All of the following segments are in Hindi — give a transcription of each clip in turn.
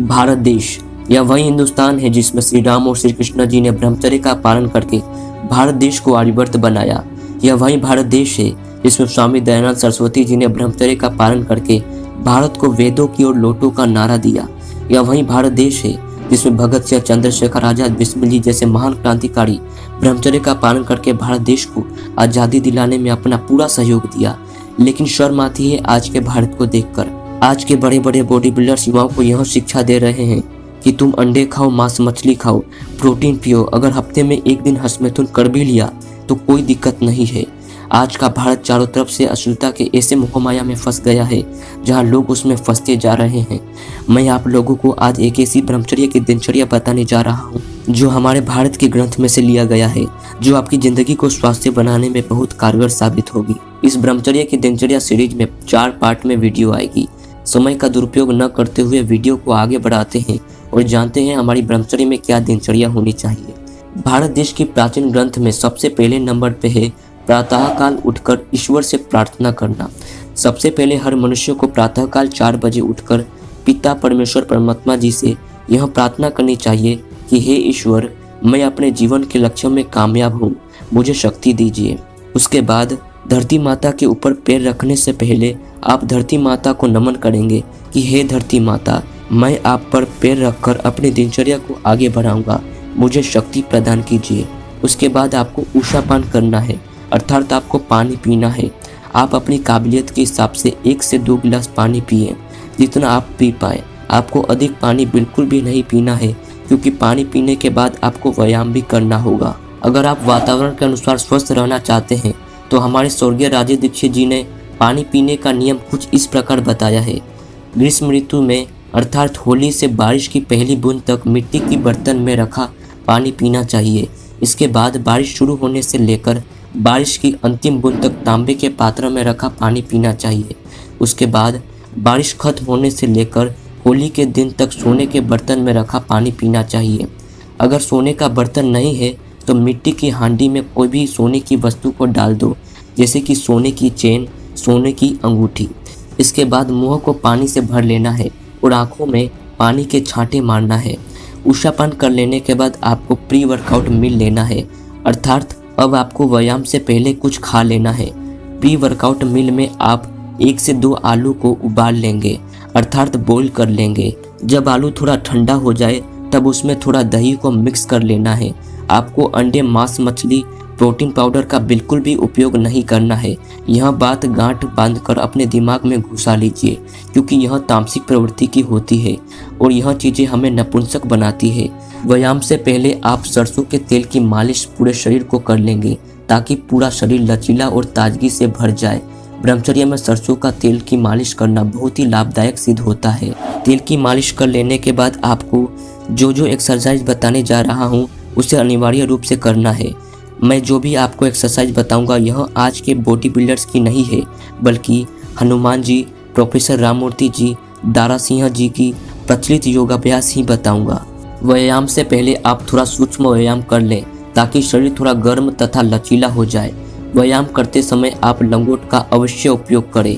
भारत देश यह वही हिंदुस्तान है जिसमें श्री राम और श्री कृष्ण जी ने ब्रह्मचर्य का पालन करके भारत देश को आर्यवर्त बनाया। यह वही भारत देश है जिसमें स्वामी दयानंद सरस्वती जी ने ब्रह्मचर्य का पालन करके भारत को वेदों की ओर लौटो का नारा दिया। यह वही भारत देश है जिसमें भगत सिंह, चंद्रशेखर आजाद, बिस्मिल जी जैसे महान क्रांतिकारी ब्रह्मचर्य का पालन करके भारत देश को आजादी दिलाने में अपना पूरा सहयोग दिया। लेकिन शर्म आती है आज के भारत को देखकर। आज के बड़े बड़े बॉडी बिल्डर्स युवाओं को यह शिक्षा दे रहे हैं कि तुम अंडे खाओ, मांस मछली खाओ, प्रोटीन पियो। अगर हफ्ते में एक दिन हंसमैथुन कर भी लिया तो कोई दिक्कत नहीं है। आज का भारत चारों तरफ से अश्लीलता के ऐसे मोहमाया में फंस गया है जहां लोग उसमें फंसते जा रहे हैं। मैं आप लोगों को आज एक ऐसी ब्रह्मचर्य की दिनचर्या बताने जा रहा हूं जो हमारे भारत के ग्रंथ में से लिया गया है, जो आपकी जिंदगी को स्वास्थ्य बनाने में बहुत कारगर साबित होगी। इस ब्रह्मचर्य की दिनचर्या सीरीज में 4 पार्ट में वीडियो आएगी। समय का दुरुपयोग न करते हुए वीडियो को आगे बढ़ाते हैं और जानते हैं हमारी ब्रह्मचर्य में क्या दिनचर्या होनी चाहिए। भारत देश की प्राचीन ग्रंथ में सबसे पहले नंबर पे है प्रातःकाल उठकर ईश्वर से प्रार्थना करना। सबसे पहले हर मनुष्य को प्रातःकाल 4 बजे उठकर पिता परमेश्वर परमात्मा जी से यह प्रार्थना करनी चाहिए कि हे ईश्वर, मैं अपने जीवन के लक्ष्यों में कामयाब हूँ, मुझे शक्ति दीजिए। उसके बाद धरती माता के ऊपर पैर रखने से पहले आप धरती माता को नमन करेंगे कि हे धरती माता, मैं आप पर पैर रखकर अपनी दिनचर्या को आगे बढ़ाऊंगा, मुझे शक्ति प्रदान कीजिए। उसके बाद आपको ऊषापान करना है, अर्थात आपको पानी पीना है। आप अपनी काबिलियत के हिसाब से 1 से 2 गिलास पानी पिए, जितना आप पी पाए। आपको अधिक पानी बिल्कुल भी नहीं पीना है, क्योंकि पानी पीने के बाद आपको व्यायाम भी करना होगा। अगर आप वातावरण के अनुसार स्वस्थ रहना चाहते हैं तो हमारे स्वर्गीय राजे दीक्षित जी ने पानी पीने का नियम कुछ इस प्रकार बताया है। ग्रीष्म ऋतु में अर्थात होली से बारिश की पहली बूंद तक मिट्टी की बर्तन में रखा पानी पीना चाहिए। इसके बाद बारिश शुरू होने से लेकर बारिश की अंतिम बूंद तक तांबे के पात्र में रखा पानी पीना चाहिए। उसके बाद बारिश खत्म होने से लेकर होली के दिन तक सोने के बर्तन में रखा पानी पीना चाहिए। अगर सोने का बर्तन नहीं है तो मिट्टी की हांडी में कोई भी सोने की वस्तु को डाल दो, जैसे कि सोने की चेन, सोने की अंगूठी। इसके बाद मुंह को पानी से भर लेना है और आंखों में पानी के छांटे मारना है। ऊषापान कर लेने के बाद आपको प्री वर्कआउट मील लेना है, अर्थात अब आपको व्यायाम से पहले कुछ खा लेना है। प्री वर्कआउट मील में आप 1 से 2 आलू को उबाल लेंगे, अर्थात बॉईल कर लेंगे। जब आलू थोड़ा ठंडा हो जाए तब उसमें थोड़ा दही को मिक्स कर लेना है। आपको अंडे, मांस, मछली, प्रोटीन पाउडर का बिल्कुल भी उपयोग नहीं करना है। यह बात गांठ बांधकर अपने दिमाग में घुसा लीजिए, क्योंकि यह तामसिक प्रवृत्ति की होती है और यह चीज़ें हमें नपुंसक बनाती है। व्यायाम से पहले आप सरसों के तेल की मालिश पूरे शरीर को कर लेंगे, ताकि पूरा शरीर लचीला और ताजगी से भर जाए। ब्रह्मचर्य में सरसों का तेल की मालिश करना बहुत ही लाभदायक सिद्ध होता है। तेल की मालिश कर लेने के बाद आपको जो एक्सरसाइज बताने जा रहा हूँ उसे अनिवार्य रूप से करना है। मैं जो भी आपको एक्सरसाइज बताऊंगा यह आज के बॉडी बिल्डर्स की नहीं है, बल्कि हनुमान जी, प्रोफेसर राममूर्ति जी, दारा सिंह जी की प्रचलित योगाभ्यास ही बताऊंगा। व्यायाम से पहले आप थोड़ा सूक्ष्म व्यायाम कर लें, ताकि शरीर थोड़ा गर्म तथा लचीला हो जाए। व्यायाम करते समय आप लंगोट का अवश्य उपयोग करें।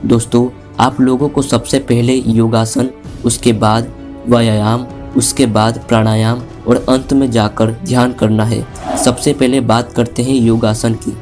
दोस्तों, आप लोगों को सबसे पहले योगासन, उसके बाद व्यायाम, उसके बाद प्राणायाम और अंत में जाकर ध्यान करना है। सबसे पहले बात करते हैं योगासन की।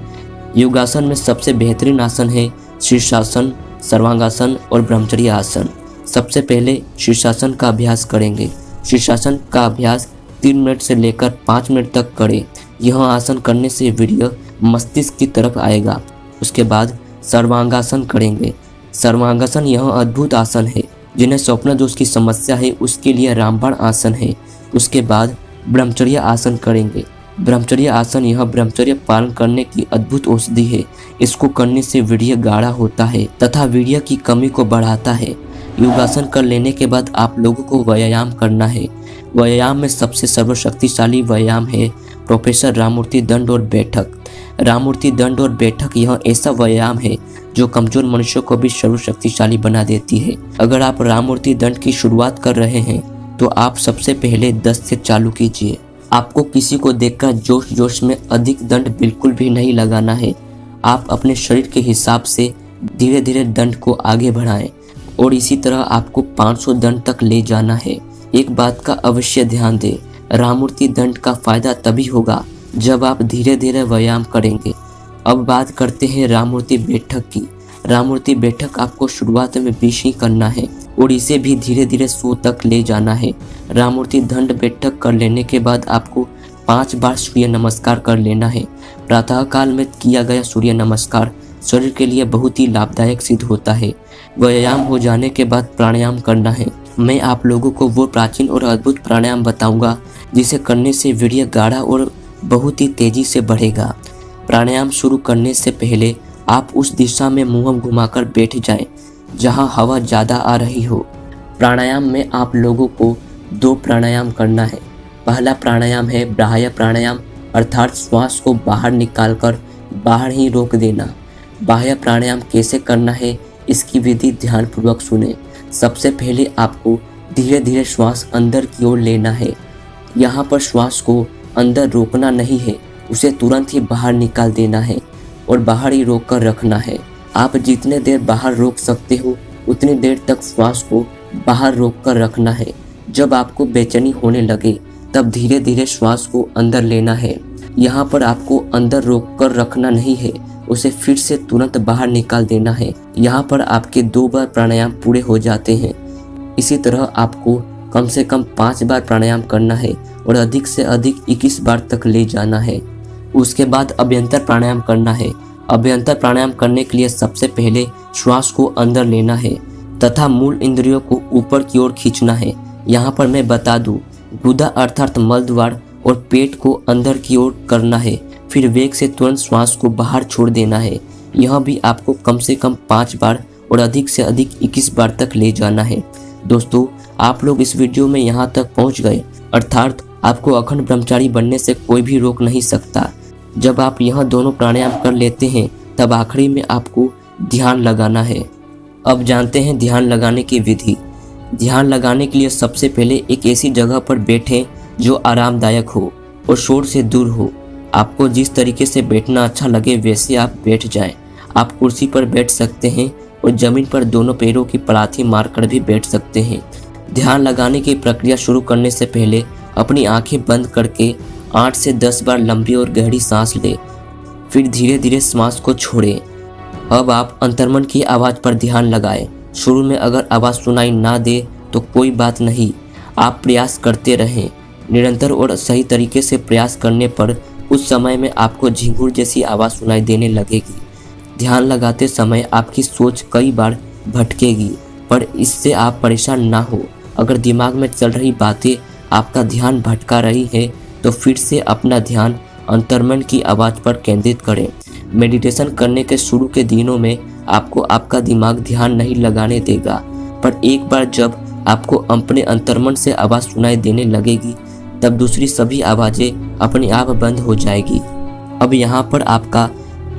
योगासन में सबसे बेहतरीन आसन है शीर्षासन, सर्वांगासन और ब्रह्मचर्य आसन। सबसे पहले शीर्षासन का अभ्यास करेंगे। शीर्षासन का अभ्यास 3 मिनट से लेकर 5 मिनट तक करें। यह आसन करने से वीर्य मस्तिष्क की तरफ आएगा। उसके बाद सर्वांगासन करेंगे। सर्वांगासन यह अद्भुत आसन है। जिन्हें स्वप्न दोष की समस्या है उसके लिए रामबाण आसन है। उसके बाद ब्रह्मचर्य आसन करेंगे। ब्रह्मचर्य आसन यह ब्रह्मचर्य पालन करने की अद्भुत औषधि है। इसको करने से वीर्य गाढ़ा होता है तथा वीर्य की कमी को बढ़ाता है। योगासन कर लेने के बाद आप लोगों को व्यायाम करना है। व्यायाम में सबसे सर्वशक्तिशाली व्यायाम है प्रोफेसर राममूर्ति दंड और बैठक। राममूर्ति दंड और बैठक यह ऐसा व्यायाम है जो कमजोर मनुष्यों को भी सर्वशक्तिशाली बना देती है। अगर आप राममूर्ति दंड की शुरुआत कर रहे हैं तो आप सबसे पहले 10 से चालू कीजिए। आपको किसी को देखकर जोश जोश में अधिक दंड बिल्कुल भी नहीं लगाना है। आप अपने शरीर के हिसाब से धीरे धीरे दंड को आगे बढ़ाएं और इसी तरह आपको 500 दंड तक ले जाना है। एक बात का अवश्य ध्यान दें, राममूर्ति दंड का फायदा तभी होगा जब आप धीरे धीरे व्यायाम करेंगे। अब बात करते हैं राममूर्ति बैठक की। राममूर्ति बैठक आपको शुरुआत में 20 ही करना है और इसे भी धीरे धीरे 100 तक ले जाना है। राममूर्ति दंड बैठक कर लेने के बाद आपको 5 बार सूर्य नमस्कार कर लेना है। प्रातः काल में किया गया सूर्य नमस्कार शरीर के लिए बहुत ही लाभदायक सिद्ध होता है। व्यायाम हो जाने के बाद प्राणायाम करना है। मैं आप लोगों को वो प्राचीन और अद्भुत प्राणायाम बताऊंगा जिसे करने से वीर्य गाढ़ा और बहुत ही तेजी से बढ़ेगा। प्राणायाम शुरू करने से पहले आप उस दिशा में मुंह घुमाकर बैठ जाएं जहां हवा ज़्यादा आ रही हो। प्राणायाम में आप लोगों को 2 प्राणायाम करना है। पहला प्राणायाम है बाह्य प्राणायाम, अर्थात श्वास को बाहर निकालकर बाहर ही रोक देना। बाह्य प्राणायाम कैसे करना है इसकी विधि ध्यानपूर्वक सुने। सबसे पहले आपको धीरे धीरे श्वास अंदर की ओर लेना है। यहाँ पर श्वास को अंदर रोकना नहीं है, उसे तुरंत ही बाहर निकाल देना है और बाहर ही रोक कर रखना है। आप जितने देर बाहर रोक सकते हो उतनी देर तक श्वास को बाहर रोक कर रखना है। जब आपको बेचैनी होने लगे तब धीरे धीरे श्वास को अंदर लेना है। यहाँ पर आपको अंदर रोक कर रखना नहीं है, उसे फिर से तुरंत बाहर निकाल देना है। यहाँ पर आपके 2 बार प्राणायाम पूरे हो जाते हैं। इसी तरह आपको कम से कम 5 बार प्राणायाम करना है और अधिक से अधिक 21 बार तक ले जाना है। उसके बाद अभ्यंतर प्राणायाम करना है। अभ्यंतर प्राणायाम करने के लिए सबसे पहले श्वास को अंदर लेना है तथा मूल इंद्रियों को ऊपर की ओर खींचना है। यहाँ पर मैं बता दूं, गुदा अर्थात मलद्वार और पेट को अंदर की ओर करना है, फिर वेग से तुरंत श्वास को बाहर छोड़ देना है। यह भी आपको कम से कम 5 बार और अधिक से अधिक 21 बार तक ले जाना है। दोस्तों, आप लोग इस वीडियो में यहाँ तक पहुँच गए, अर्थात आपको अखंड ब्रह्मचारी बनने से कोई भी रोक नहीं सकता। जब आप यह दोनों प्राणायाम कर लेते हैं तब आखिरी में आपको ध्यान लगाना है। अब जानते हैं ध्यान लगाने की विधि। ध्यान लगाने के लिए सबसे पहले एक ऐसी जगह पर बैठें जो आरामदायक हो और शोर से दूर हो। आपको जिस तरीके से बैठना अच्छा लगे वैसे आप बैठ जाएं। आप कुर्सी पर बैठ सकते हैं और जमीन पर दोनों पैरों की पलाथी मारकर भी बैठ सकते हैं। ध्यान लगाने की प्रक्रिया शुरू करने से पहले अपनी आंखें बंद करके 8 से 10 बार लंबी और गहरी सांस लें, फिर धीरे धीरे श्वास को छोड़ें। अब आप अंतर्मन की आवाज़ पर ध्यान लगाएं। शुरू में अगर आवाज़ सुनाई ना दे तो कोई बात नहीं, आप प्रयास करते रहें। निरंतर और सही तरीके से प्रयास करने पर कुछ समय में आपको झिंगुर जैसी आवाज़ सुनाई देने लगेगी। ध्यान लगाते समय आपकी सोच कई बार भटकेगी, पर इससे आप परेशान ना हो। अगर दिमाग में चल रही बातें आपका ध्यान भटका रही है तो फिर से अपना ध्यान अंतर्मन की आवाज़ पर केंद्रित करें। मेडिटेशन करने के शुरू के दिनों में आपको आपका दिमाग ध्यान नहीं लगाने देगा, पर एक बार जब आपको अपने अंतर्मन से आवाज़ सुनाई देने लगेगी तब दूसरी सभी आवाज़ें अपने आप बंद हो जाएगी। अब यहाँ पर आपका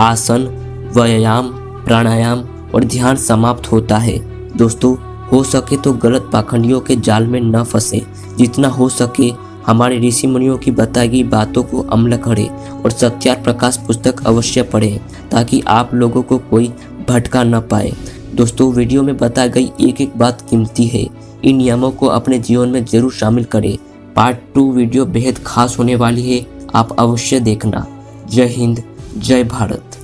आसन, व्यायाम, प्राणायाम और ध्यान समाप्त होता है। दोस्तों, हो सके तो गलत पाखंडियों के जाल में न फंसे। जितना हो सके हमारे ऋषि मुनियों की बताई गई बातों को अमल करें और सत्यार्थ प्रकाश पुस्तक अवश्य पढ़ें ताकि आप लोगों को कोई भटका न पाए। दोस्तों, वीडियो में बताई गई एक एक बात कीमती है। इन नियमों को अपने जीवन में जरूर शामिल करें। पार्ट 2 वीडियो बेहद खास होने वाली है, आप अवश्य देखना। जय हिंद, जय भारत।